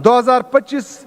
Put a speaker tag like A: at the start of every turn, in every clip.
A: 2025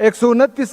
A: 129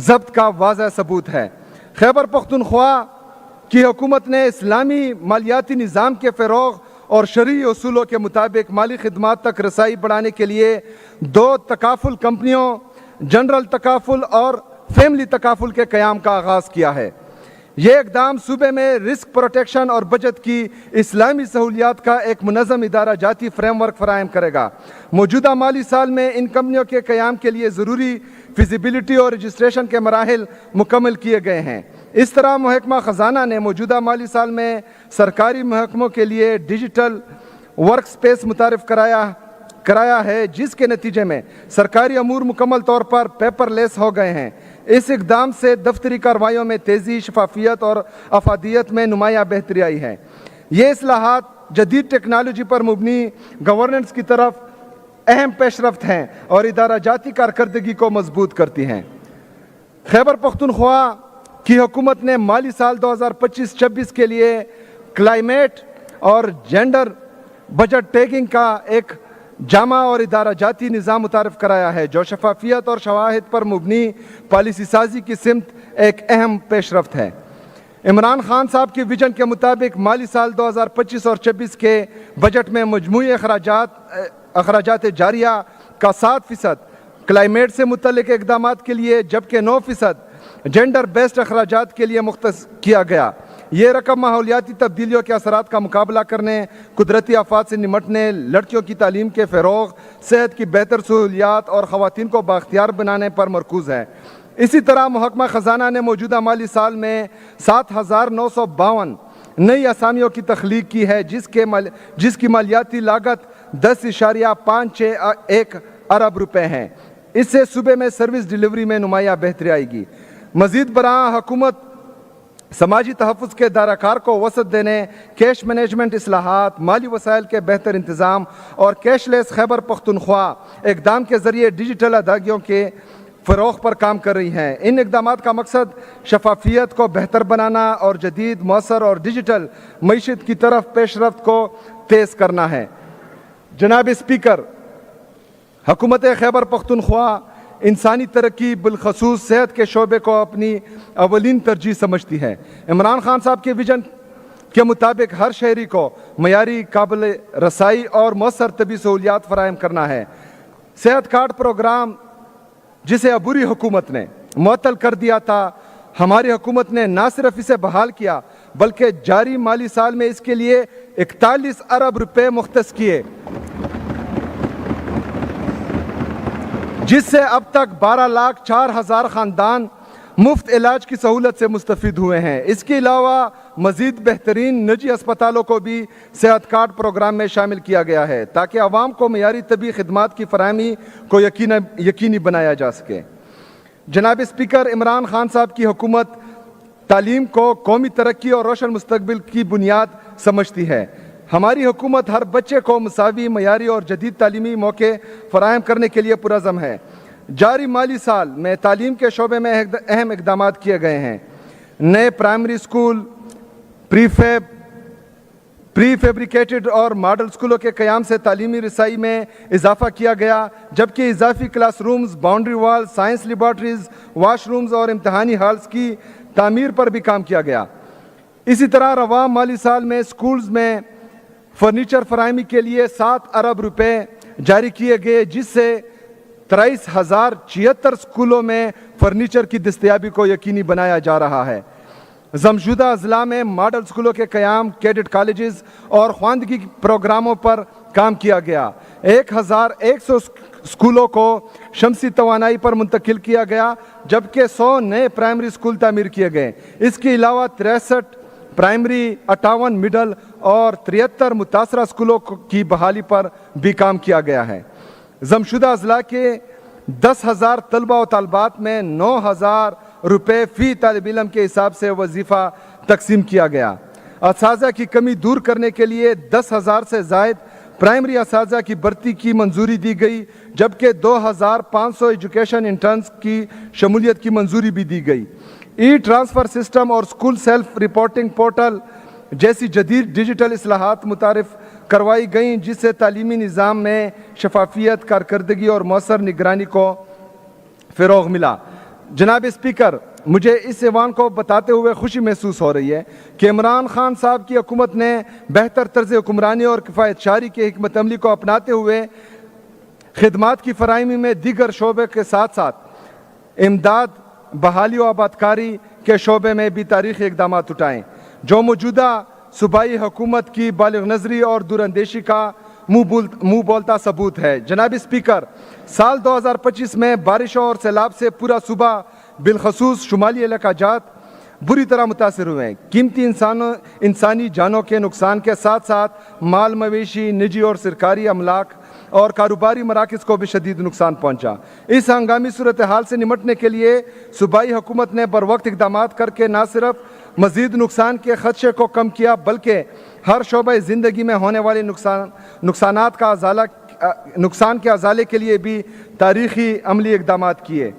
A: ضبط کا واضح ثبوت ہے۔ خیبر پختونخوا کی حکومت نے اسلامی مالیاتی نظام کے فروغ اور شرعی اصولوں کے مطابق مالی خدمات تک رسائی بڑھانے کے لیے 2 تکافل کمپنیوں جنرل تکافل اور فیملی تکافل کے قیام کا آغاز کیا ہے۔ یہ اقدام صوبے میں رسک پروٹیکشن اور بچت کی اسلامی سہولیات کا ایک منظم ادارہ جاتی فریم ورک فراہم کرے گا۔ موجودہ مالی سال میں ان کمپنیوں کے قیام کے لیے ضروری فیزیبلٹی اور رجسٹریشن کے مراحل مکمل کیے گئے ہیں۔ اس طرح محکمہ خزانہ نے موجودہ مالی سال میں سرکاری محکموں کے لیے ڈیجیٹل ورک سپیس متعارف کرایا ہے، جس کے نتیجے میں سرکاری امور مکمل طور پر پیپر لیس ہو گئے ہیں۔ اس اقدام سے دفتری کارروائیوں میں تیزی، شفافیت اور افادیت میں نمایاں بہتری آئی ہے۔ یہ اصلاحات جدید ٹیکنالوجی پر مبنی گورننس کی طرف اہم پیش رفت ہیں اور ادارہ جاتی کارکردگی کو مضبوط کرتی ہیں۔ خیبر پختونخوا کی حکومت نے مالی سال 2025-26 کے لیے کلائمیٹ اور جینڈر بجٹ ٹیگنگ کا ایک جامع اور ادارہ جاتی نظام متعارف کرایا ہے، جو شفافیت اور شواہد پر مبنی پالیسی سازی کی سمت ایک اہم پیش رفت ہے۔ عمران خان صاحب کی ویژن کے مطابق مالی سال 2025 اور 26 کے بجٹ میں مجموعی اخراجات جاریہ کا 7% کلائمیٹ سے متعلق اقدامات کے لیے جبکہ 9% جینڈر بیسڈ اخراجات کے لیے مختص کیا گیا۔ یہ رقم ماحولیاتی تبدیلیوں کے اثرات کا مقابلہ کرنے، قدرتی آفات سے نمٹنے، لڑکیوں کی تعلیم کے فروغ، صحت کی بہتر سہولیات اور خواتین کو بااختیار بنانے پر مرکوز ہے۔ اسی طرح محکمہ خزانہ نے موجودہ مالی سال میں 7,952 نئی اسامیوں کی تخلیق کی ہے، جس کی مالیاتی لاگت 10.561 ارب روپے ہیں۔ اس سے صوبے میں سروس ڈیلیوری میں نمایاں بہتری آئے گی۔ مزید برآں حکومت سماجی تحفظ کے دائرہ کار کو وسعت دینے، کیش مینجمنٹ اصلاحات، مالی وسائل کے بہتر انتظام اور کیش لیس خیبر پختونخوا اقدام کے ذریعے ڈیجیٹل ادائیگیوں کے فروغ پر کام کر رہی ہیں۔ ان اقدامات کا مقصد شفافیت کو بہتر بنانا اور جدید، مؤثر اور ڈیجیٹل معیشت کی طرف پیش رفت کو تیز کرنا ہے۔ جناب اسپیکر، حکومت خیبر پختونخوا انسانی ترقی بالخصوص صحت کے شعبے کو اپنی اولین ترجیح سمجھتی ہے۔ عمران خان صاحب کے ویژن کے مطابق ہر شہری کو معیاری، قابل رسائی اور مؤثر طبی سہولیات فراہم کرنا ہے۔ صحت کارڈ پروگرام جسے عبوری حکومت نے معطل کر دیا تھا، ہماری حکومت نے نہ صرف اسے بحال کیا بلکہ جاری مالی سال میں اس کے لیے 41 ارب روپے مختص کیے، جس سے اب تک 12,04,000 خاندان مفت علاج کی سہولت سے مستفید ہوئے ہیں۔ اس کے علاوہ مزید بہترین نجی اسپتالوں کو بھی صحت کارڈ پروگرام میں شامل کیا گیا ہے تاکہ عوام کو معیاری طبی خدمات کی فراہمی کو یقینی بنایا جا سکے۔ جناب اسپیکر، عمران خان صاحب کی حکومت تعلیم کو قومی ترقی اور روشن مستقبل کی بنیاد سمجھتی ہے۔ ہماری حکومت ہر بچے کو مساوی، معیاری اور جدید تعلیمی موقع فراہم کرنے کے لیے پرعزم ہے۔ جاری مالی سال میں تعلیم کے شعبے میں اہم اقدامات کیے گئے ہیں۔ نئے پرائمری اسکول، پری فیبریکیٹڈ اور ماڈل اسکولوں کے قیام سے تعلیمی رسائی میں اضافہ کیا گیا، جبکہ اضافی کلاس رومز، باؤنڈری وال، سائنس لیبارٹریز، واش رومز اور امتحانی ہالز کی تعمیر پر بھی کام کیا گیا۔ اسی طرح رواں مالی سال میں اسکولز میں فرنیچر فراہمی کے لیے 7 ارب روپے جاری کیے گئے، جس سے 23,076 اسکولوں میں فرنیچر کی دستیابی کو یقینی بنایا جا رہا ہے۔ ضمشدہ اضلاع میں ماڈل اسکولوں کے قیام، کیڈٹ کالجز اور خواندگی پروگراموں پر کام کیا گیا۔ 1,100 اسکولوں کو شمسی توانائی پر منتقل کیا گیا، جبکہ 100 نئے پرائمری اسکول تعمیر کیے گئے۔ اس کے علاوہ 63 پرائمری، 58 مڈل اور 73 متاثرہ اسکولوں کی بحالی پر بھی کام کیا گیا ہے۔ ضمشدہ اضلاع کے 10,000 طلبہ و طالبات میں 9,000 روپے فی طالب علم کے حساب سے وظیفہ تقسیم کیا گیا۔ اساتذہ کی کمی دور کرنے کے لیے 10,000 سے زائد پرائمری اساتذہ کی بھرتی کی منظوری دی گئی، جبکہ 2,500 ایجوکیشن انٹرنز کی شمولیت کی منظوری بھی دی گئی۔ ای ٹرانسفر سسٹم اور اسکول سیلف رپورٹنگ پورٹل جیسی جدید ڈیجیٹل اصلاحات متعارف کروائی گئیں، جس سے تعلیمی نظام میں شفافیت، کارکردگی اور مؤثر نگرانی کو فروغ ملا۔ جناب اسپیکر، مجھے اس ایوان کو بتاتے ہوئے خوشی محسوس ہو رہی ہے کہ عمران خان صاحب کی حکومت نے بہتر طرز حکمرانی اور کفایت شعری کی حکمت عملی کو اپناتے ہوئے خدمات کی فراہمی میں دیگر شعبے کے ساتھ ساتھ امداد، بحالی و آبادکاری کے شعبے میں بھی تاریخی اقدامات اٹھائیں، جو موجودہ صوبائی حکومت کی بالغ نظری اور دور اندیشی کا منہ بولتا ثبوت ہے۔ جناب اسپیکر، سال 2025 میں بارشوں اور سیلاب سے پورا صوبہ بالخصوص شمالی علاقہ جات بری طرح متاثر ہوئے ہیں۔ قیمتی انسانی جانوں کے نقصان کے ساتھ ساتھ مال مویشی، نجی اور سرکاری املاک اور کاروباری مراکز کو بھی شدید نقصان پہنچا۔ اس ہنگامی صورتحال سے نمٹنے کے لیے صوبائی حکومت نے بروقت اقدامات کر کے نہ صرف مزید نقصان کے خدشے کو کم کیا بلکہ ہر شعبہ زندگی میں ہونے والے نقصان کے ازالے کے لیے بھی تاریخی عملی اقدامات کیے۔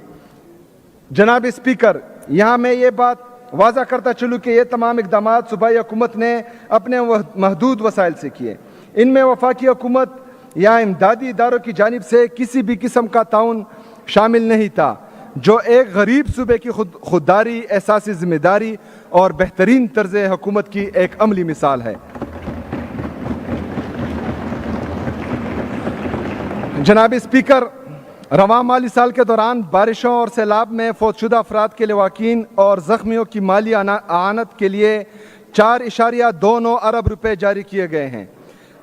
A: جناب اسپیکر، یہاں میں یہ بات واضح کرتا چلوں کہ یہ تمام اقدامات صوبائی حکومت نے اپنے محدود وسائل سے کیے۔ ان میں وفاقی حکومت یا امدادی اداروں کی جانب سے کسی بھی قسم کا تعاون شامل نہیں تھا، جو ایک غریب صوبے کی خودداری، احساسی ذمہ داری اور بہترین طرز حکومت کی ایک عملی مثال ہے۔ جناب اسپیکر، رواں مالی سال کے دوران بارشوں اور سیلاب میں فوت شدہ افراد کے لواحقین اور زخمیوں کی مالی اعانت کے لیے 4.29 ارب روپے جاری کیے گئے ہیں۔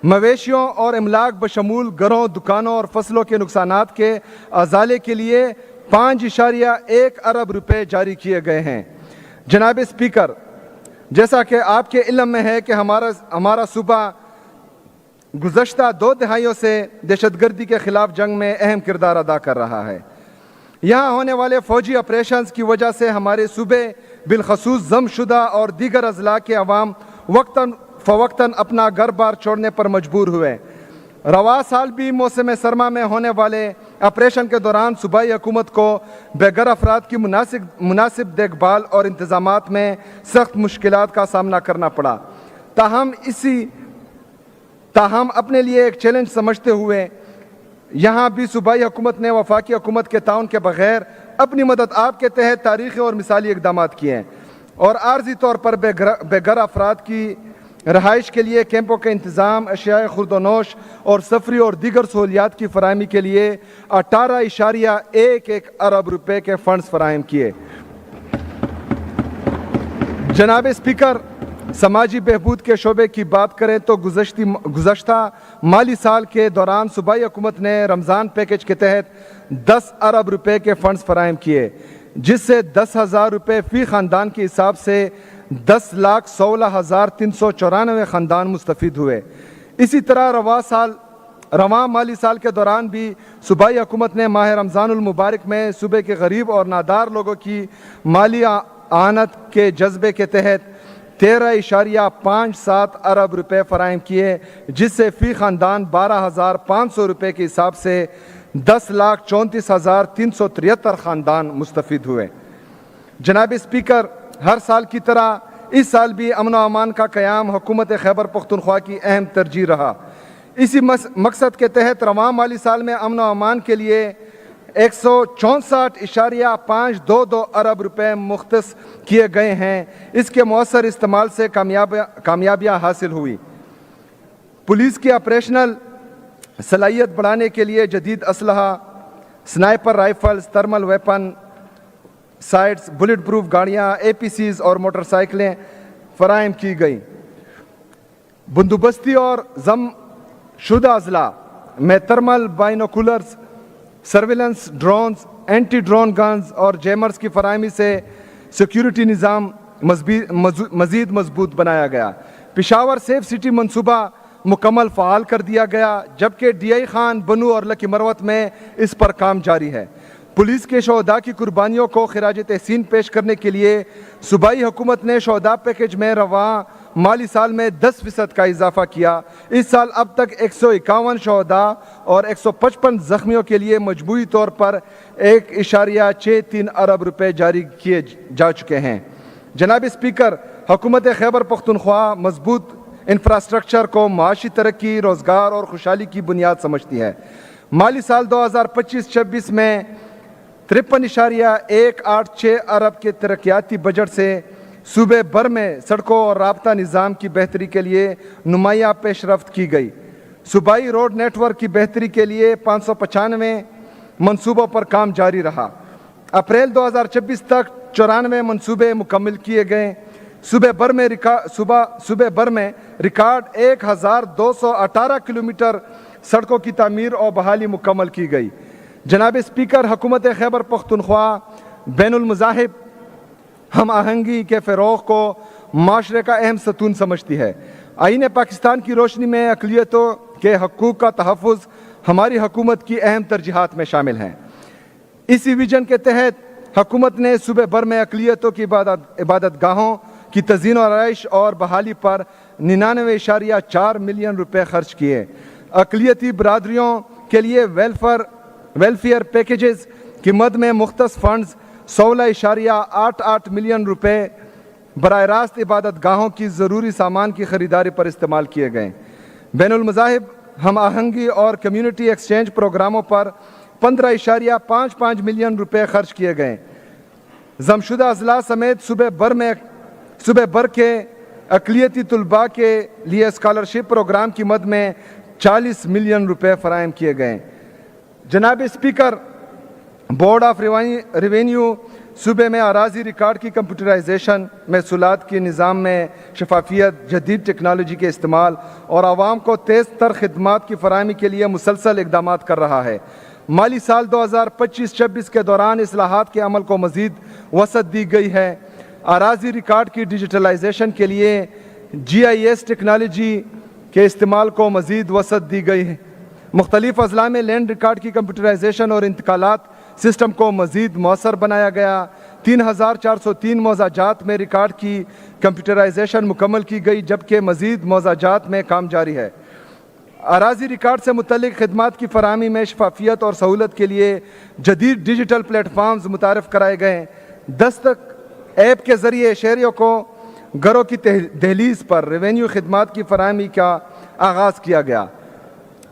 A: مویشیوں اور املاک بشمول گھروں، دکانوں اور فصلوں کے نقصانات کے ازالے کے لیے 5.1 ارب روپے جاری کیے گئے ہیں۔ جناب اسپیکر، جیسا کہ آپ کے علم میں ہے کہ ہمارا صوبہ گزشتہ 2 دہائیوں سے دہشت گردی کے خلاف جنگ میں اہم کردار ادا کر رہا ہے۔ یہاں ہونے والے فوجی آپریشنز کی وجہ سے ہمارے صوبے بالخصوص ضم شدہ اور دیگر اضلاع کے عوام وقتاً فوقتاً اپنا گھر بار چھوڑنے پر مجبور ہوئے۔ رواں سال بھی موسم سرما میں ہونے والے آپریشن کے دوران صوبائی حکومت کو بے گھر افراد کی مناسب دیکھ بھال اور انتظامات میں سخت مشکلات کا سامنا کرنا پڑا۔ تاہم اپنے لیے ایک چیلنج سمجھتے ہوئے یہاں بھی صوبائی حکومت نے وفاقی حکومت کے تعاون کے بغیر اپنی مدد آپ کے تحت تاریخی اور مثالی اقدامات کیے ہیں اور عارضی طور پر بے گھر افراد کی رہائش کے لیے کیمپوں کے انتظام، اشیاء خورد و نوش اور سفری اور دیگر سہولیات کی فراہمی کے لیے 18.11 ارب روپے کے فنڈز فراہم کیے۔ جناب اسپیکر، سماجی بہبود کے شعبے کی بات کریں تو گزشتہ مالی سال کے دوران صوبائی حکومت نے رمضان پیکج کے تحت 10 ارب روپے کے فنڈز فراہم کیے، جس سے 10,000 روپے فی خاندان کے حساب سے 10,16,394 خاندان مستفید ہوئے۔ اسی طرح رواں مالی سال کے دوران بھی صوبائی حکومت نے ماہ رمضان المبارک میں صوبے کے غریب اور نادار لوگوں کی مالی اعانت کے جذبے کے تحت 13.57 ارب روپے فراہم کیے، جس سے فی خاندان 12,500 روپے کے حساب سے 10,34,373 خاندان مستفید ہوئے۔ جناب اسپیکر، ہر سال کی طرح اس سال بھی امن و امان کا قیام حکومت خیبر پختونخوا کی اہم ترجیح رہا۔ اسی مقصد کے تحت رواں مالی سال میں امن و امان کے لیے 164.522 ارب روپے مختص کیے گئے ہیں۔ اس کے مؤثر استعمال سے کامیابیاں حاصل ہوئی۔ پولیس کی آپریشنل صلاحیت بڑھانے کے لیے جدید اسلحہ، sniper rifles, thermal weapon sights, bullet proof گاڑیاں، APCs اور موٹر سائیکلیں فراہم کی گئیں۔ بندوبستی اور ضم شدہ اضلاع میں thermal binoculars, surveillance drones, anti drone guns اور جیمرز کی فراہمی سے سیکیورٹی نظام مزید مضبوط بنایا گیا۔ پشاور سیف سٹی منصوبہ مکمل فعال کر دیا گیا، جبکہ DI خان، بنو اور لکی مروت میں اس پر کام جاری ہے۔ پولیس کے شہداء کی قربانیوں کو خراج تحسین پیش کرنے کے لیے صوبائی حکومت نے شہداء پیکج میں رواں مالی سال میں 10% کا اضافہ کیا۔ اس سال اب تک 151 شہداء اور 155 زخمیوں کے لیے مجموعی طور پر 1.63 ارب روپے جاری کیے جا چکے ہیں۔ جناب اسپیکر، حکومت خیبر پختونخوا مضبوط انفراسٹرکچر کو معاشی ترقی، روزگار اور خوشحالی کی بنیاد سمجھتی ہے۔ مالی سال 2025-26 میں 53.186 ارب کے ترقیاتی بجٹ سے صوبے بھر میں سڑکوں اور رابطہ نظام کی بہتری کے لیے نمایاں پیش رفت کی گئی۔ صوبائی روڈ نیٹ ورک کی بہتری کے لیے 595 منصوبوں پر کام جاری رہا۔ اپریل 2024 تک 94 منصوبے مکمل کیے گئے۔ صوبے بھر میں ریکارڈ 1218 کلومیٹر سڑکوں کی تعمیر اور بحالی مکمل کی گئی۔ جناب اسپیکر، حکومت خیبر پختونخوا بین المذاہب ہم آہنگی کے فروغ کو معاشرے کا اہم ستون سمجھتی ہے۔ آئین پاکستان کی روشنی میں اقلیتوں کے حقوق کا تحفظ ہماری حکومت کی اہم ترجیحات میں شامل ہیں۔ اسی ویژن کے تحت حکومت نے صوبے بھر میں اقلیتوں کی عبادت گاہوں کی تزئین و آرائش اور بحالی پر 99.4 ملین روپے خرچ کیے۔ اقلیتی برادریوں کے لیے ویلفیئر پیکیجز کی مد میں مختص فنڈز 16.88 ملین روپے براہ راست عبادت گاہوں کی ضروری سامان کی خریداری پر استعمال کیے گئے۔ بین المذاہب ہم آہنگی اور کمیونٹی ایکسچینج پروگراموں پر 15.55 ملین روپے خرچ کیے گئے۔ ضم شدہ اضلاع سمیت صوبے بھر کے اقلیتی طلباء کے لیے اسکالرشپ پروگرام کی مد میں 40 ملین روپے فراہم کیے گئے۔ جناب اسپیکر، بورڈ آف ریونیو صوبے میں اراضی ریکارڈ کی کمپیوٹرائزیشن، محصولات کے نظام میں شفافیت، جدید ٹیکنالوجی کے استعمال اور عوام کو تیز تر خدمات کی فراہمی کے لیے مسلسل اقدامات کر رہا ہے۔ مالی سال 2025-26 کے دوران اصلاحات کے عمل کو مزید وسعت دی گئی ہے۔ اراضی ریکارڈ کی ڈیجیٹلائزیشن کے لیے GIS ٹیکنالوجی کے استعمال کو مزید وسعت دی گئی ہے۔ مختلف اضلاع میں لینڈ ریکارڈ کی کمپیوٹرائزیشن اور انتقالات سسٹم کو مزید مؤثر بنایا گیا۔ 3403 موضاعات میں ریکارڈ کی کمپیوٹرائزیشن مکمل کی گئی، جبکہ مزید موضاعات میں کام جاری ہے۔ اراضی ریکارڈ سے متعلق خدمات کی فراہمی میں شفافیت اور سہولت کے لیے جدید ڈیجیٹل پلیٹ فارمز متعارف کرائے گئے۔ دستک ایپ کے ذریعے شہریوں کو گھروں کی دہلیز پر ریونیو خدمات کی فراہمی کا آغاز کیا گیا۔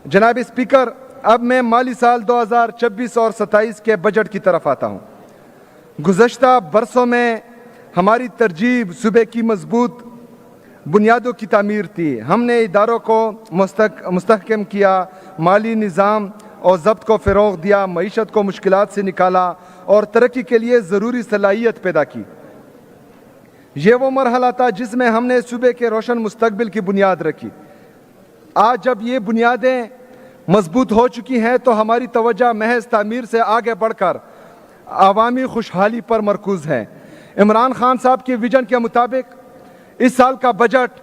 A: جناب اسپیکر، اب میں مالی سال 2026 اور 27 کے بجٹ کی طرف آتا ہوں۔ گزشتہ برسوں میں ہماری ترجیح صوبے کی مضبوط بنیادوں کی تعمیر تھی۔ ہم نے اداروں کو مستحکم کیا، مالی نظام اور ضبط کو فروغ دیا، معیشت کو مشکلات سے نکالا اور ترقی کے لیے ضروری صلاحیت پیدا کی۔ یہ وہ مرحلہ تھا جس میں ہم نے صوبے کے روشن مستقبل کی بنیاد رکھی۔ آج جب یہ بنیادیں مضبوط ہو چکی ہیں تو ہماری توجہ محض تعمیر سے آگے بڑھ کر عوامی خوشحالی پر مرکوز ہے۔ عمران خان صاحب کے ویژن کے مطابق اس سال کا بجٹ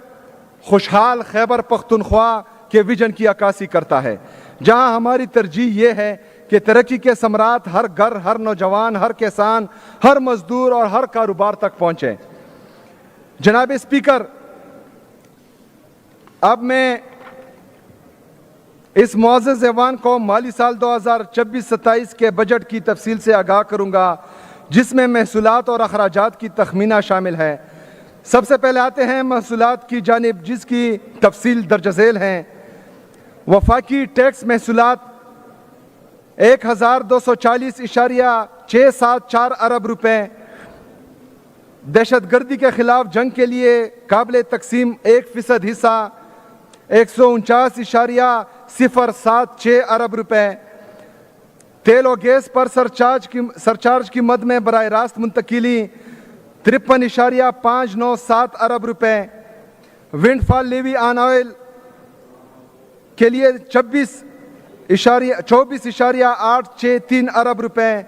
A: خوشحال خیبر پختونخوا کے ویژن کی عکاسی کرتا ہے، جہاں ہماری ترجیح یہ ہے کہ ترقی کے ثمرات ہر گھر، ہر نوجوان، ہر کسان، ہر مزدور اور ہر کاروبار تک پہنچیں۔ جناب اسپیکر، اب میں اس معزز ایوان کو مالی سال 2026-27 کے بجٹ کی تفصیل سے آگاہ کروں گا، جس میں محصولات اور اخراجات کی تخمینہ شامل ہے۔ سب سے پہلے آتے ہیں محصولات کی جانب، جس کی تفصیل درج ذیل ہیں۔ وفاقی ٹیکس محصولات 1240.674 ارب روپے، دہشت گردی کے خلاف جنگ کے لیے قابل تقسیم 1% حصہ 149.076 ارب روپے، تیل و گیس پر سرچارج کی مد میں براہ راست منتقلی 53.597 ارب روپے، ونڈ فال لیوی آن آئل کے لیے 24.863 ارب روپے،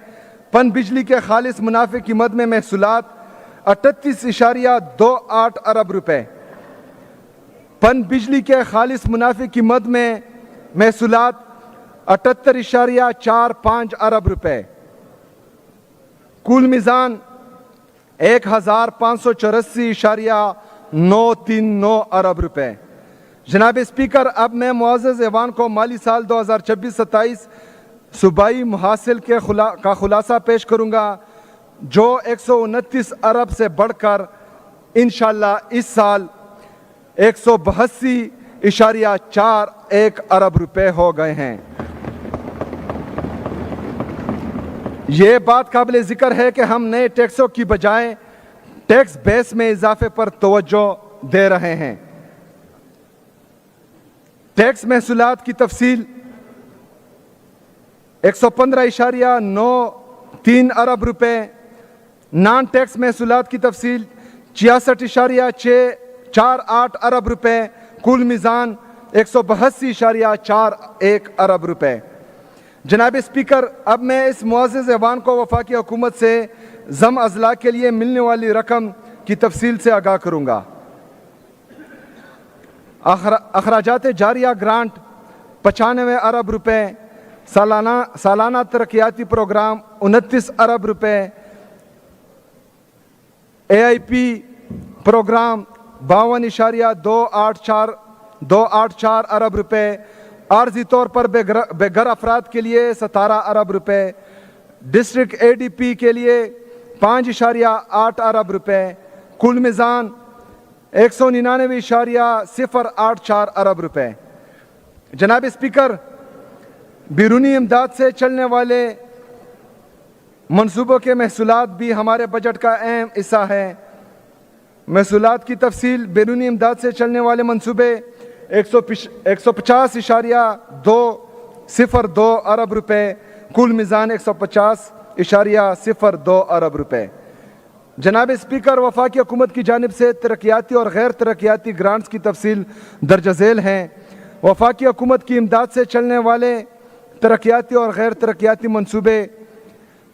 A: پن بجلی کے خالص منافع کی مد میں محصولات 38.28 ارب روپے، پن بجلی کے خالص منافع کی مد میں محصولات 78.45 ارب روپے، کل میزان 1584.939 ارب روپے۔ جناب اسپیکر، اب میں معزز ایوان کو مالی سال 2026-27 صوبائی محاصل کا خلاصہ پیش کروں گا، جو 129 ارب سے بڑھ کر انشاءاللہ اس سال 182.41 ارب روپے ہو گئے ہیں۔ یہ بات قابل ذکر ہے کہ ہم نئے ٹیکسوں کی بجائے ٹیکس بیس میں اضافے پر توجہ دے رہے ہیں۔ ٹیکس محصولات کی تفصیل 115.93 ارب روپے، نان ٹیکس محصولات کی تفصیل 66.648 ارب روپے، کل میزان 182.41 ارب روپے۔ جناب اسپیکر، اب میں اس معزز ایوان کو وفاقی حکومت سے ضم اضلاع کے لیے ملنے والی رقم کی تفصیل سے آگاہ کروں گا۔ اخراجات جاریہ گرانٹ 95 ارب روپے، سالانہ ترقیاتی پروگرام 29 ارب روپے، AIP پروگرام 52.284 ارب روپے، عارضی طور پر بے گھر افراد کے لیے 17 ارب روپے، ڈسٹرکٹ ADP کے لیے 5.8 ارب روپے، کل میزان 199.084 ارب روپے۔ جناب اسپیکر، بیرونی امداد سے چلنے والے منصوبوں کے محصولات بھی ہمارے بجٹ کا اہم حصہ ہے۔ محصولات کی تفصیل: بیرونی امداد سے چلنے والے منصوبے 150.202 ارب روپے، کل میزان 150.02 ارب روپے۔ جناب اسپیکر، وفاقی حکومت کی جانب سے ترقیاتی اور غیر ترقیاتی گرانٹس کی تفصیل درج ذیل ہیں۔ وفاقی حکومت کی امداد سے چلنے والے ترقیاتی اور غیر ترقیاتی منصوبے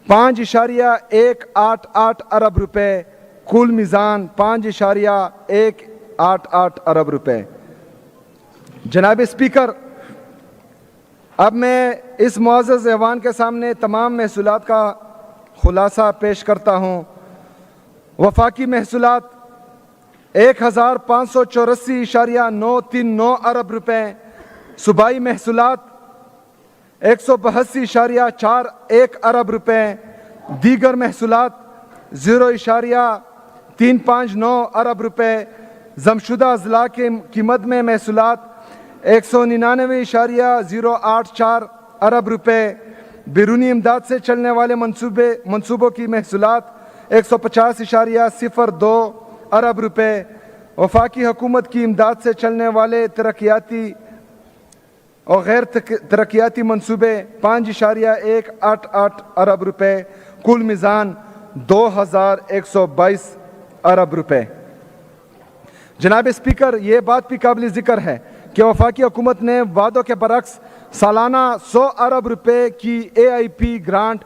A: 5.188 ارب روپے، کل میزان 5.188 ارب روپے۔ جناب اسپیکر، اب میں اس معزز ایوان کے سامنے تمام محصولات کا خلاصہ پیش کرتا ہوں۔ وفاقی محصولات 1584.939 ارب روپے، صوبائی محصولات 182.41 ارب روپے، دیگر محصولات 0.359 ارب روپے، ضم شدہ اضلاع کی مد میں محصولات 199.084 ارب روپے، بیرونی امداد سے چلنے والے منصوبوں کی محصولات 150.02 ارب روپے، وفاقی حکومت کی امداد سے چلنے والے ترقیاتی اور غیر ترقیاتی منصوبے 5.188 ارب روپے، کل میزان 2122 ارب روپے۔ جناب اسپیکر، یہ بات بھی قابل ذکر ہے کہ وفاقی حکومت نے وعدوں کے برعکس سالانہ 100 ارب روپے کی AIP گرانٹ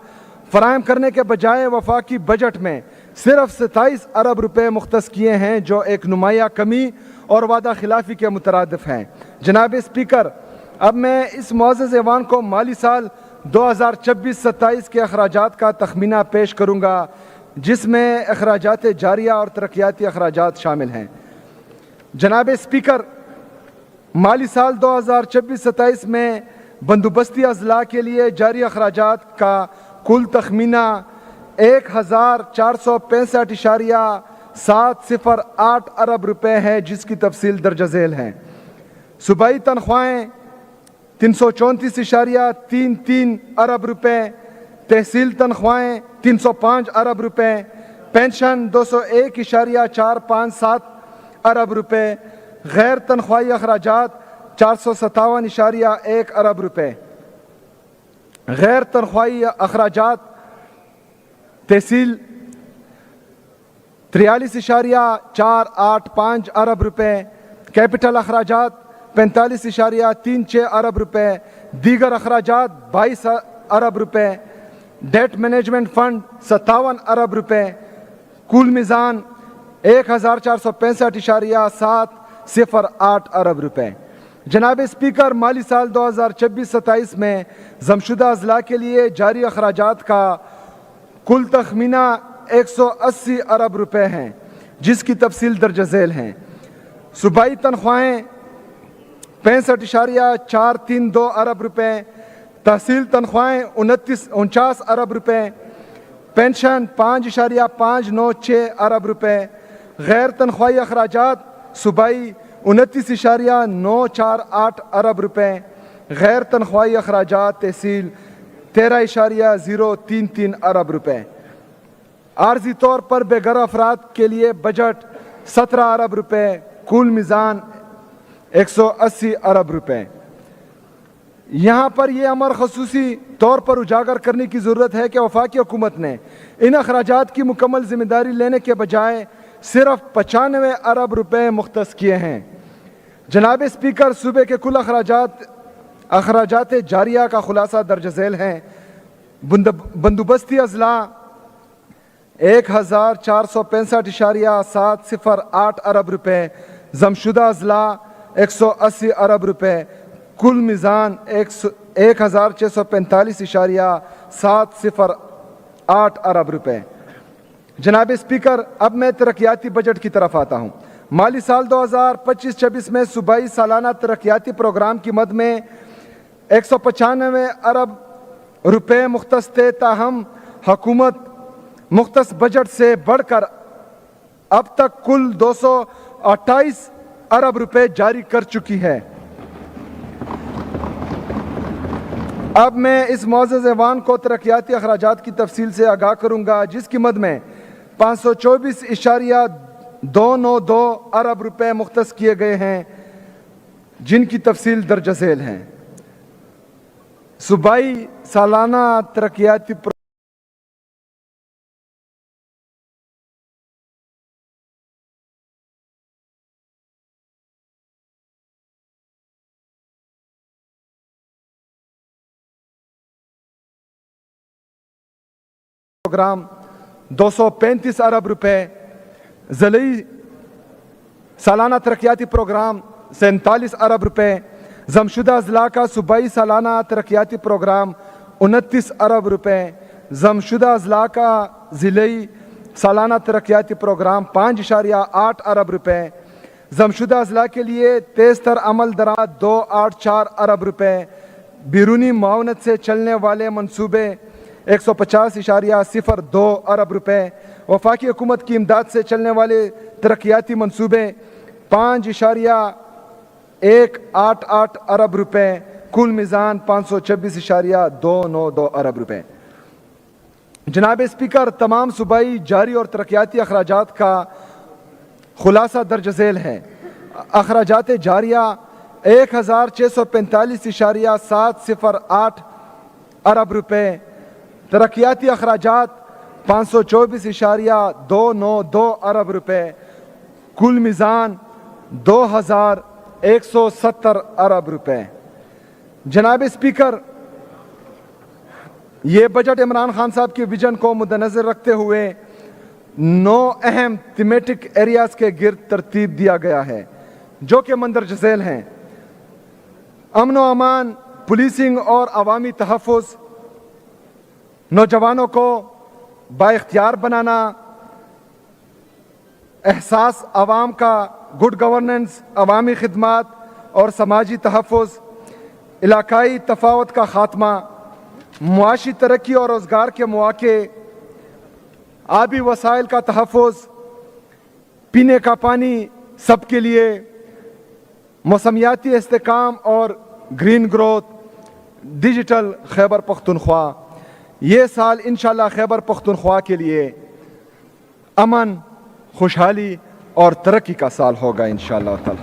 A: فراہم کرنے کے بجائے وفاقی بجٹ میں صرف 27 ارب روپے مختص کیے ہیں، جو ایک نمایاں کمی اور وعدہ خلافی کے مترادف ہیں۔ جناب اسپیکر، اب میں اس معزز ایوان کو مالی سال 2026-27 کے اخراجات کا تخمینہ پیش کروں گا، جس میں اخراجات جاریہ اور ترقیاتی اخراجات شامل ہیں۔ جناب اسپیکر، مالی سال 2026-27 میں بندوبستی اضلاع کے لیے جاری اخراجات کا کل تخمینہ 1465.708 ارب روپے ہے، جس کی تفصیل درج ذیل ہے۔ صوبائی تنخواہیں 334.33 ارب روپے، تحصیل تنخواہیں 305 ارب روپے، پینشن 201.457 ارب روپے، غیر تنخواہی اخراجات 457.1 ارب روپے۔ غیر تنخواہی اخراجات تحصیل 43.485 ارب روپے، کیپٹل اخراجات 45.36 ارب روپے، دیگر اخراجات 22 ارب روپے، ڈیٹ مینجمنٹ فنڈ 57 ارب روپے، کل میزان 1465.708 ارب روپے۔ جناب اسپیکر، مالی سال 2026-27 میں ضم شدہ اضلاع کے لیے جاری اخراجات کا کل تخمینہ 180 ارب روپے ہیں، جس کی تفصیل درج ذیل ہیں۔ صوبائی تنخواہیں 65.432 ارب روپے، تحصیل تنخواہیں 49 ارب روپے، پینشن 5.596 ارب روپے، غیر تنخواہی اخراجات صوبائی 29.948 ارب روپے، غیر تنخواہی اخراجات تحصیل 13.033 ارب روپے. عارضی طور پر بے گھر افراد کے لیے بجٹ 17 ارب روپے. کل میزان 180 ارب روپے. یہاں پر یہ امر خصوصی طور پر اجاگر کرنے کی ضرورت ہے کہ وفاقی حکومت نے ان اخراجات کی مکمل ذمہ داری لینے کے بجائے صرف 95 ارب روپے مختص کیے ہیں. جناب اسپیکر، صوبے کے کل اخراجات جاریہ کا خلاصہ درج ذیل ہیں. بندوبستی اضلاع 1465.708 ارب روپے. ضم شدہ اضلاع 180 ارب روپے. کل میزان 1645.708 ارب روپے. جناب اسپیکر، اب میں ترقیاتی بجٹ کی طرف آتا ہوں. مالی سال 2025-26 میں صوبائی سالانہ ترقیاتی پروگرام کی مد میں 195 ارب روپے مختص تھے. تاہم حکومت مختص بجٹ سے بڑھ کر اب تک کل 228 ارب روپے جاری کر چکی ہے. اب میں اس معزز ایوان کو ترقیاتی اخراجات کی تفصیل سے آگاہ کروں گا، جس کی مد میں 524.292 ارب روپے مختص کیے گئے ہیں، جن کی تفصیل درج ذیل ہیں. صوبائی سالانہ ترقیاتی پروگرام 235 ارب روپے. ضلعی سالانہ ترقیاتی پروگرام 47 ارب روپے. ضم شدہ اضلاع کا صوبائی سالانہ ترقیاتی پروگرام 29 ارب روپے. ضم شدہ اضلاع کا ضلعی سالانہ ترقیاتی پروگرام 5.8 ارب روپے. ضم شدہ اضلاع کے لیے تیز تر عمل درآمد 284 ارب روپے. بیرونی معاونت سے چلنے والے منصوبے 150.02 ارب روپے. وفاقی حکومت کی امداد سے چلنے والے ترقیاتی منصوبے 5.188 ارب روپے. کل میزان 526.292 ارب روپے. جناب اسپیکر، تمام صوبائی جاری اور ترقیاتی اخراجات کا خلاصہ درج ذیل ہے. اخراجات جاریہ 1645.708 ارب روپے. ترقیاتی اخراجات 524.292 ارب روپے. کل میزان 2170 ارب روپے. جناب اسپیکر، یہ بجٹ عمران خان صاحب کی ویژن کو مدنظر رکھتے ہوئے 9 اہم تھیمیٹک ایریاز کے گرد ترتیب دیا گیا ہے، جو کہ مندرجہ ذیل ہیں: امن و امان، پولیسنگ اور عوامی تحفظ، نوجوانوں کو بااختیار بنانا، احساس عوام کا، گڈ گورننس، عوامی خدمات اور سماجی تحفظ، علاقائی تفاوت کا خاتمہ، معاشی ترقی اور روزگار کے مواقع، آبی وسائل کا تحفظ، پینے کا پانی سب کے لیے، موسمیاتی استحکام اور green growth, digital Khyber Pakhtunkhwa. یہ سال انشاءاللہ خیبر پختونخوا کے لیے امن، خوشحالی اور ترقی کا سال ہوگا انشاءاللہ تعالی.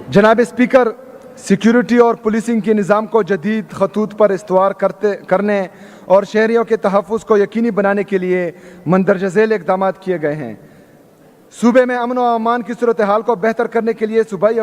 A: جناب اسپیکر، سیکیورٹی اور پولیسنگ کے نظام کو جدید خطوط پر استوار کرنے اور شہریوں کے تحفظ کو یقینی بنانے کے لیے مندرجہ ذیل اقدامات کیے گئے ہیں. صوبے میں امن و امان کی صورتحال کو بہتر کرنے کے لیے صوبائی